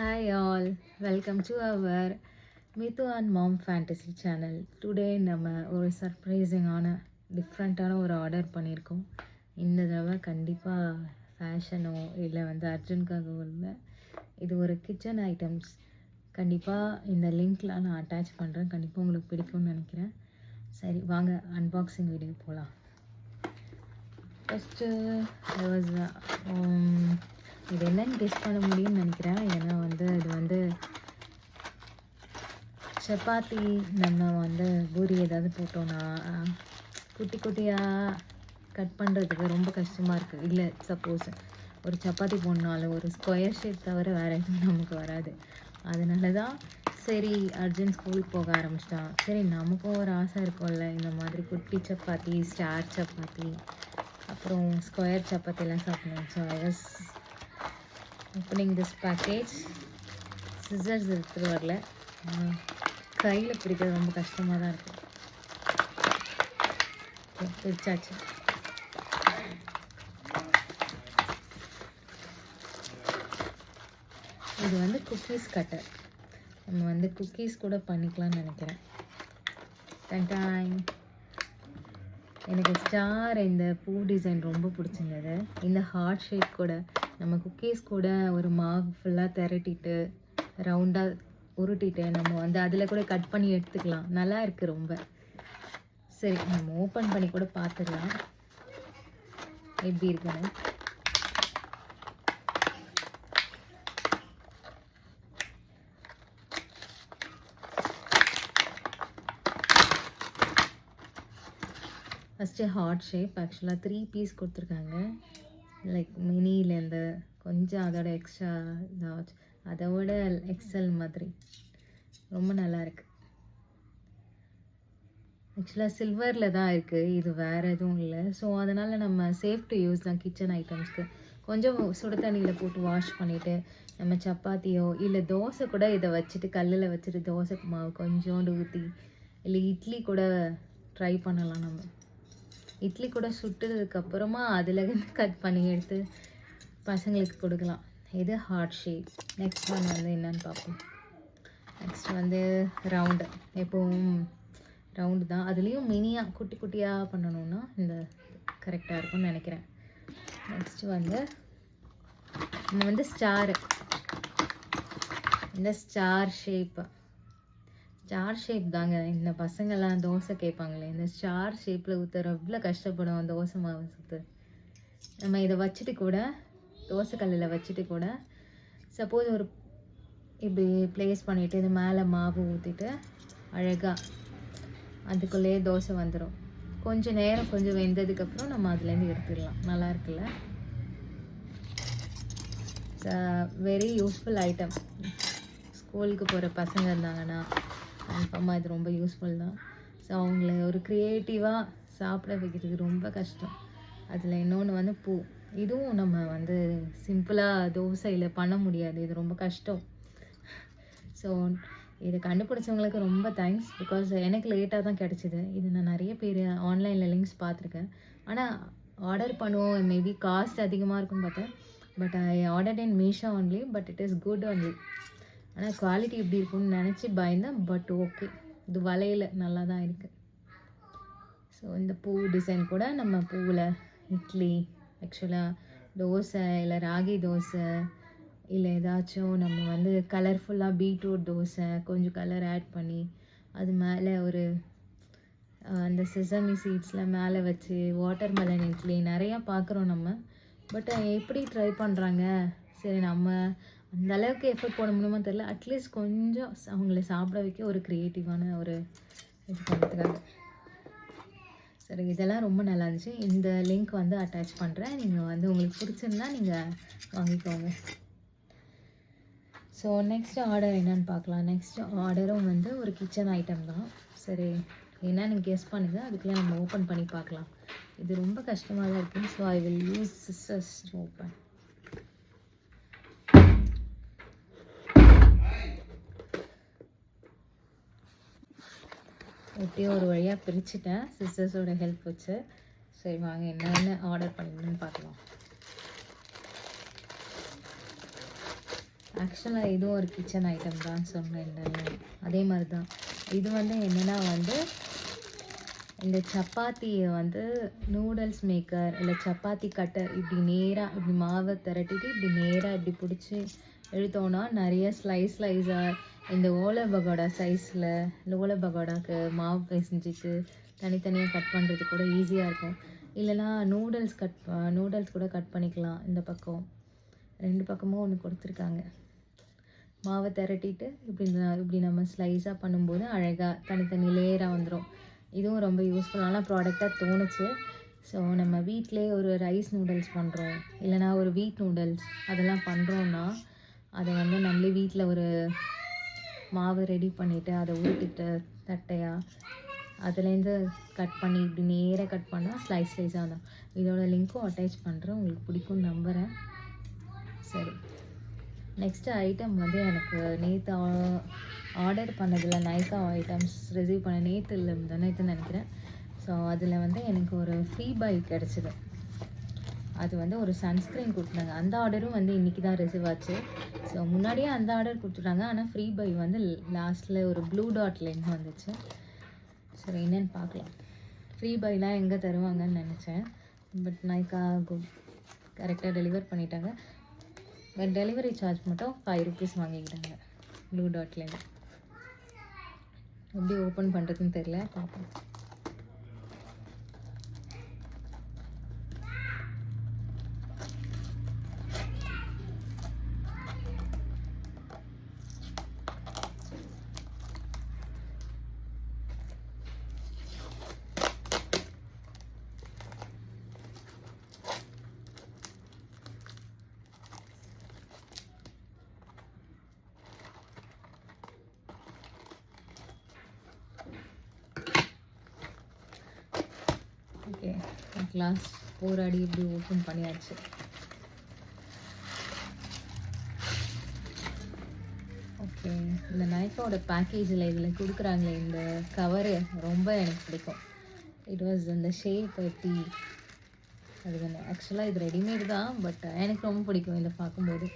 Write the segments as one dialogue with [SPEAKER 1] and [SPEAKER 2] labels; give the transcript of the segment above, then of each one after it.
[SPEAKER 1] Hi all, welcome to our Mithu and Mom Fantasy channel. Today நம்ம ஒரு சர்ப்ரைசிங்கான டிஃப்ரெண்ட்டான ஒரு ஆர்டர் பண்ணியிருக்கோம். இந்த தடவை கண்டிப்பாக ஃபேஷனோ இல்லை அர்ஜுனுக்காகவோ இல்லை, இது ஒரு கிச்சன் ஐட்டம்ஸ். கண்டிப்பாக இந்த லிங்க்கில் நான் அட்டாச் பண்ணுறேன். கண்டிப்பாக உங்களுக்கு பிடிக்கும்னு நினைக்கிறேன். சரி வாங்க அன்பாக்சிங் வீடியோ போகலாம். ஃபஸ்ட்டு இது என்னன்னு கெஸ் பண்ண முடியும்னு நினைக்கிறேன். ஏன்னா இது சப்பாத்தி நம்ம பூரி ஏதாவது போட்டோன்னா குட்டி குட்டியாக கட் பண்ணுறதுக்கு ரொம்ப கஷ்டமாக இருக்குது. இல்லை சப்போஸ் ஒரு சப்பாத்தி போடனாலும் ஒரு ஸ்கொயர் ஷேப் தவிர வேறு எதுவும் நமக்கு வராது. அதனால தான் சரி அர்ஜுன் ஸ்கூலுக்கு போக ஆரம்பிச்சிட்டான். சரி நமக்கும் ஒரு ஆசை இருக்கும்ல, இந்த மாதிரி குட்டி சப்பாத்தி, ஸ்டார் சப்பாத்தி, அப்புறம் ஸ்கொயர் சப்பாத்திலாம் சாப்பிடணும். So I was opening this package. Scissors எடுத்துகிட்டு வரல, கையில் பிடிக்கிறது ரொம்ப கஷ்டமாக தான் இருக்குது. பிடிச்சாச்சு. இது குக்கீஸ் கட்டர். நம்ம குக்கீஸ் கூட பண்ணிக்கலாம்னு நினைக்கிறேன். டன்டாய். எனக்கு ஸ்டார் இந்த பூ டிசைன் ரொம்ப பிடிச்சிருந்தது. இந்த ஹார்ட் ஷேப் கூட நம்ம குக்கீஸ் கூட ஒரு மாவு ஃபுல்லாக திரட்டிட்டு ரவுண்டாக உருட்டிட்டு நம்ம அதில் கூட கட் பண்ணி எடுத்துக்கலாம். நல்லா இருக்குது ரொம்ப. சரி நம்ம ஓப்பன் பண்ணி கூட பார்த்துக்கலாம் எப்படி இருக்குன்னு. First heart shape. ஆக்சுவலாக 3 பீஸ் கொடுத்துருக்காங்க. லைக் மினிலேருந்து கொஞ்சம் அதோட எக்ஸ்ட்ரா இதாச்சு, அதோட எக்ஸல் மாதிரி ரொம்ப நல்லா இருக்குது. ஆக்சுவலாக சில்வரில் தான் இருக்குது, இது வேறு எதுவும் இல்லை. ஸோ அதனால் நம்ம சேஃப் டு யூஸ் தான் கிச்சன் ஐட்டம்ஸ்க்கு. கொஞ்சம் சுடு தண்ணியில் போட்டு வாஷ் பண்ணிவிட்டு நம்ம சப்பாத்தியோ இல்லை தோசை கூட இதை வச்சுட்டு கல்லில் வச்சுட்டு தோசைக்கு மாவு கொஞ்சோண்டு ஊற்றி, இல்லை இட்லி கூட ட்ரை பண்ணலாம். நம்ம இட்லி கூட சுட்டதுக்கப்புறமா அதில் கட் பண்ணி எடுத்து பசங்களுக்கு கொடுக்கலாம். இது ஹார்ட் ஷேப். நெக்ஸ்ட் ஒன் என்னன்னு பார்ப்போம். Next round. எப்போவும் ரவுண்டு தான், அதுலேயும் மினியாக குட்டி குட்டியாக பண்ணணுன்னா இந்த கரெக்டாக இருக்கும்னு நினைக்கிறேன். நெக்ஸ்ட்டு இந்த ஸ்டாரு. இந்த ஸ்டார் ஷேப்பு. ஸ்டார் ஷேப் தாங்க. இந்த பசங்கள்லாம் தோசை கேட்பாங்களே, இந்த ஸ்டார் ஷேப்பில் ஊற்றுற எவ்வளோ கஷ்டப்படும் தோசை மாவு சுற்று. நம்ம இதை வச்சுட்டு கூட தோசை கல்லில் வச்சுட்டு கூட சப்போஸ் ஒரு இப்படி ப்ளேஸ் பண்ணிவிட்டு இது மேலே மாவு ஊற்றிட்டு அழகாக அதுக்குள்ளேயே தோசை வந்துடும். கொஞ்சம் நேரம் கொஞ்சம் வெந்ததுக்கப்புறம் நம்ம அதுலேருந்து எடுத்துடலாம். நல்லா இருக்குல்ல? Very useful item. ஸ்கூலுக்கு போகிற பசங்க இருந்தாங்கன்னா கன்ஃபார்மாக இது ரொம்ப யூஸ்ஃபுல் தான். ஸோ அவங்கள ஒரு க்ரியேட்டிவாக சாப்பிட வைக்கிறதுக்கு ரொம்ப கஷ்டம். அதில் இன்னொன்று பூ. இதுவும் நம்ம சிம்பிளாக தோசையில் பண்ண முடியாது, இது ரொம்ப கஷ்டம். ஸோ இதை கண்டுபிடிச்சவங்களுக்கு ரொம்ப தேங்க்ஸ். பிகாஸ் எனக்கு லேட்டாக தான் கிடச்சிது. இது நான் நிறைய பேர் ஆன்லைனில் லிங்க்ஸ் பார்த்துருக்கேன். ஆனால் ஆர்டர் பண்ணுவோம், மேபி காஸ்ட் அதிகமாக இருக்குன்னு பார்த்தேன். But I ordered in Meesho only, but it is good only. ஆனால் குவாலிட்டி எப்படி இருக்குன்னு நினச்சி பயந்தேன். பட் ஓகே, இது வலையில் நல்லா தான் இருக்குது. ஸோ இந்த பூ டிசைன் கூட நம்ம பூவில் இட்லி, ஆக்சுவலாக தோசை இல்லை ராகி தோசை, இல்லை ஏதாச்சும் நம்ம கலர்ஃபுல்லாக பீட்ரூட் தோசை கொஞ்சம் கலர் ஆட் பண்ணி அது மேலே ஒரு அந்த செசமி சீட்ஸ்லாம் மேலே வச்சு வாட்டர் மெலன் இட்லி நிறையா பார்க்குறோம் நம்ம. பட் எப்படி ட்ரை பண்ணுறாங்க. சரி நம்ம அந்த அளவுக்கு எஃபர்ட் போட முடியுமா தெரியல. அட்லீஸ்ட் கொஞ்சம் அவங்கள சாப்பிட வைக்க ஒரு க்ரியேட்டிவான ஒரு இது பண்ணுறதுக்காக. சரி இதெல்லாம் ரொம்ப நல்லா இருந்துச்சு. இந்த லிங்க் அட்டாச் பண்ணுறேன். நீங்கள் உங்களுக்கு பிடிச்சிருந்தா நீங்கள் வாங்கிக்கோங்க. ஸோ நெக்ஸ்ட் ஆர்டர் என்னன்னு பார்க்கலாம். நெக்ஸ்ட் ஆர்டரும் ஒரு கிச்சன் ஐட்டம் தான். சரி என்னன்னு கெஸ் பண்ணுங்கள், அதுக்குள்ளே நம்ம ஓப்பன் பண்ணி பார்க்கலாம். இது ரொம்ப கஷ்டமாக தான் இருக்குது. So I will use scissors to open. எப்படியோ ஒரு வழியாக பிரிச்சுட்டேன் சிஸ்டர்ஸோட ஹெல்ப் வச்சு. சரி வாங்க என்னென்ன ஆர்டர் பண்ணிக்கணும்னு பார்க்கலாம். ஆக்சுவலாக இதுவும் ஒரு கிச்சன் ஐட்டம் தான் சொன்னேன். அதே மாதிரி தான் இது வந்து என்னென்னா வந்து இந்த சப்பாத்தியை வந்து நூடுல்ஸ் மேக்கர் இல்லை சப்பாத்தி கட்டர் இப்படி நேராக இப்படி மாவை திரட்டிட்டு இப்படி நேராக இப்படி பிடிச்சி இழுத்தோன்னா நிறைய ஸ்லைஸாக இந்த ஓலை பகோடா சைஸில் இந்த ஓலை பகோடாக்கு மாவு பிசைஞ்சிட்டு தனித்தனியாக கட் பண்ணுறது கூட ஈஸியாக இருக்கும். இல்லைனா நூடுல்ஸ் கூட கட் பண்ணிக்கலாம். இந்த பக்கம் 2 பக்கமும் ஒன்று கொடுத்துருக்காங்க. மாவை திரட்டிட்டு இப்படி நம்ம ஸ்லைஸாக பண்ணும்போது அழகாக தனித்தனி லேயராக வந்துடும். இதுவும் ரொம்ப யூஸ்ஃபுல்லான ப்ராடக்டாக தோணுச்சு. ஸோ நம்ம வீட்டிலே ஒரு ரைஸ் நூடுல்ஸ் பண்ணுறோம், இல்லைனா ஒரு வீட் நூடுல்ஸ் அதெல்லாம் பண்ணுறோன்னா அதை வந்து நம்மளே வீட்டில் ஒரு மாவு ரெடி பண்ணிவிட்டு அதை உருட்டிட்டு தட்டையாக அதுலேருந்து கட் பண்ணி இப்படி நேராக கட் பண்ணால் ஸ்லைஸாக தான். இதோட லிங்க்கும் அட்டாச் பண்ணுறேன், உங்களுக்கு பிடிக்கும்னு நம்புகிறேன். சரி, நெக்ஸ்ட்டு ஐட்டம் வந்து எனக்கு நேற்று ஆர்டர் பண்ணதில் நைக்கா ஐட்டம்ஸ் ரிசீவ் பண்ண நேற்றுன்னு நினைக்கிறேன். ஸோ அதில் வந்து எனக்கு ஒரு ஃப்ரீ பை கிடச்சிது. அது வந்து ஒரு சன்ஸ்க்ரீன் கொடுத்துட்டாங்க. அந்த ஆர்டரும் வந்து இன்றைக்கி தான் ரிசீவ் ஆச்சு. ஸோ முன்னாடியே அந்த ஆர்டர் கொடுத்துட்டாங்க, ஆனால் ஃப்ரீ பை வந்து லாஸ்ட்டில் ஒரு ப்ளூ டாட்லேருந்து வந்துச்சு. சரி, என்னென்னு பார்க்கலாம். ஃப்ரீ பைலாம் எங்கே தருவாங்கன்னு நினச்சேன், பட் நைக்கா கரெக்டாக டெலிவர் பண்ணிட்டாங்க. பட் டெலிவரி சார்ஜ் மட்டும் 5 rupees வாங்கிக்கிட்டாங்க ப்ளூ டாட்லேருந்து. எப்படி ஓப்பன் பண்ணுறதுன்னு தெரியல, பார்ப்போம். ஓகே, கிளாஸ் போராடி இப்படி ஓப்பன் பண்ணியாச்சு. ஓகே, இந்த நைக்காவோட பேக்கேஜில் இதில் கொடுக்குறாங்களே இந்த கவரு ரொம்ப எனக்கு பிடிக்கும். இட் வாஸ் இந்த ஷேப் டீ. அது வந்து ஆக்சுவலாக இது ரெடிமேட் தான், பட் எனக்கு ரொம்ப பிடிக்கும் இதை பார்க்கும்போது.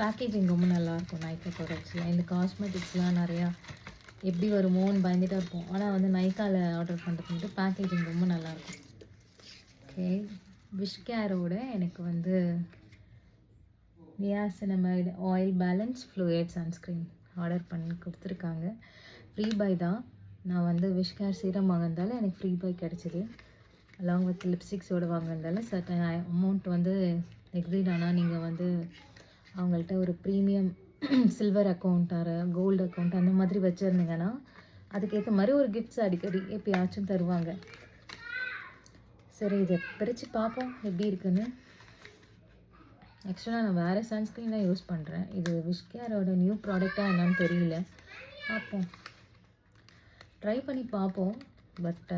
[SPEAKER 1] பேக்கேஜிங் ரொம்ப நல்லாயிருக்கும் நைக்கா ப்ராடக்ட்ஸில். இந்த காஸ்மெட்டிக்ஸ்லாம் நிறையா எப்படி வருமோன்னு பயந்துட்டு இருப்போம், ஆனால் வந்து நைக்காவில் ஆர்டர் பண்ணுறதுக்கு பேக்கேஜிங் ரொம்ப நல்லாயிருக்கும். ஓகே, விஷ்-கேரோட எனக்கு வந்து niacinamide oil balance fluid sunscreen order பண்ணி கொடுத்துருக்காங்க. ஃப்ரீ பை தான். நான் வந்து விஷ்-கேர் சீரம் வாங்கினதால எனக்கு ஃப்ரீ பை கிடச்சிது. அலாங் வித் லிப்ஸ்டிக்ஸோடு வாங்கினதால சர்டன் அமௌண்ட் வந்து எக்ஸிட் ஆனால் நீங்கள் வந்து அவங்கள்ட்ட ஒரு premium silver account or gold account அந்த மாதிரி வச்சுருந்தீங்கன்னா அதுக்கேற்ற மாதிரி ஒரு கிஃப்ட்ஸ் அடிக்கடி எப்பயாச்சும் தருவாங்க. சரி, இதை பிரித்து பார்ப்போம் எப்படி இருக்குன்னு. ஆக்சுவலாக நான் வேறு சன்ஸ்க்ரீன் தான் யூஸ் பண்ணுறேன். இது விஷ்-கேரோட நியூ ப்ராடக்டாக என்னன்னு தெரியல, பார்ப்போம், ட்ரை பண்ணி பார்ப்போம். பட்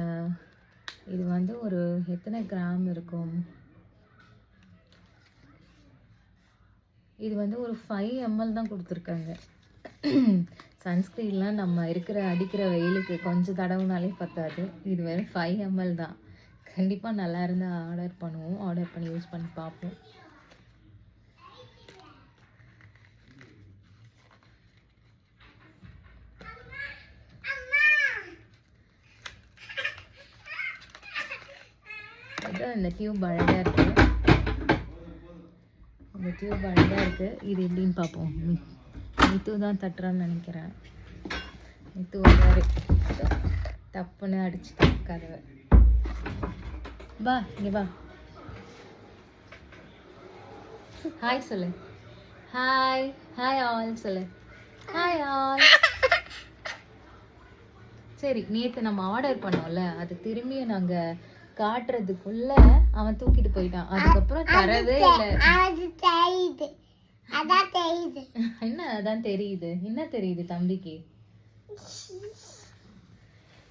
[SPEAKER 1] இது வந்து ஒரு எத்தனை கிராம் இருக்கும், இது வந்து ஒரு 5 ml தான் கொடுத்துருக்காங்க. சன்ஸ்க்ரீன்லாம் நம்ம அடிக்கிற வெயிலுக்கு கொஞ்சம் தடவுனாலே பத்தாது. இது வெறும் 5 ml தான். கண்டிப்பாக நல்லா இருந்தால் ஆர்டர் பண்ணுவோம், ஆர்டர் பண்ணி யூஸ் பண்ணி பார்ப்போம். அதான் இந்த டியூப் அழகாக இருக்குது. இந்த டியூப் அழகாக இருக்குது. இது எப்படின்னு பார்ப்போம். மித்து தான் தட்டுறான்னு நினைக்கிறேன். மித்து வந்தாரு, டப்புன்னு அடிச்சுட்டு கதவை. வா இங்கே வா, ஹாய் சொல்லு. ஹாய் ஹாய் ஆல் சொல்லு. Hi all. சரி, நேற்று நம்ம ஆர்டர் பண்ணோம்ல, அது திரும்பி நாங்கள் காட்டுறதுக்குள்ள அவன் தூக்கிட்டு போயிட்டான். அதுக்கப்புறம் தரவே இல்லை. என்ன அதான் தெரியுது, என்ன தெரியுது தம்பிக்கு?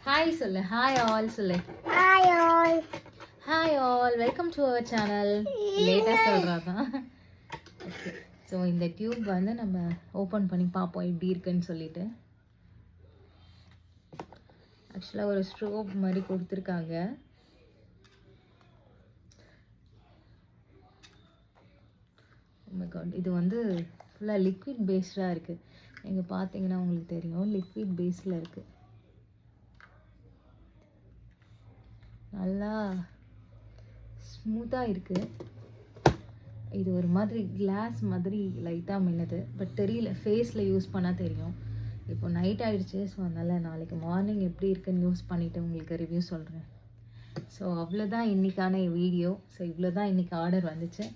[SPEAKER 1] ஹாய் சொல்லு. ஹாய் ஆல் சொல்லு. Hi all. Hi all, welcome to our channel. லேட்டாக சொல்கிறாதான். ஓகே, ஸோ இந்த டியூப் வந்து நம்ம ஓப்பன் பண்ணி பார்ப்போம் எப்படி இருக்குன்னு சொல்லிட்டு. ஆக்சுவலாக ஒரு ஸ்ட்ரோப் மாதிரி கொடுத்துருக்காங்க. Oh my God, இது வந்து ஃபுல்லாக லிக்விட் பேஸ்டாக இருக்குது. நீங்கள் பார்த்தீங்கன்னா உங்களுக்கு தெரியும், லிக்விட் பேஸில் இருக்குது. நல்லா ஸ்மூத்தாக இருக்குது. இது ஒரு மாதிரி கிளாஸ் மாதிரி லைட்டாக மின்னுது, பட் தெரியல, ஃபேஸில் யூஸ் பண்ணால் தெரியும். இப்போ நைட் ஆகிடுச்சு, ஸோ அதனால் நாளைக்கு மார்னிங் எப்படி இருக்குன்னு யூஸ் பண்ணிவிட்டு உங்களுக்கு ரிவ்யூ சொல்கிறேன். ஸோ அவ்வளோதான் இன்றைக்கான வீடியோ. ஸோ இவ்வளோ தான் இன்றைக்கி ஆர்டர் வந்துச்சு.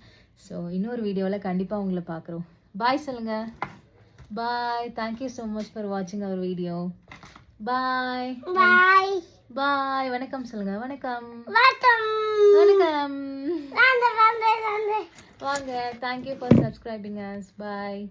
[SPEAKER 1] ஸோ இன்னொரு வீடியோவில் கண்டிப்பாக உங்களை பார்க்குறோம். பாய் சொல்லுங்கள். பாய். தேங்க்யூ ஸோ மச் ஃபார் வாட்சிங் அவர் வீடியோ. பாய் பாய் பாய். வணக்கம் சொல்லுங்கள். வணக்கம் வணக்கம். வாங்க. Thank you for subscribing us. Bye.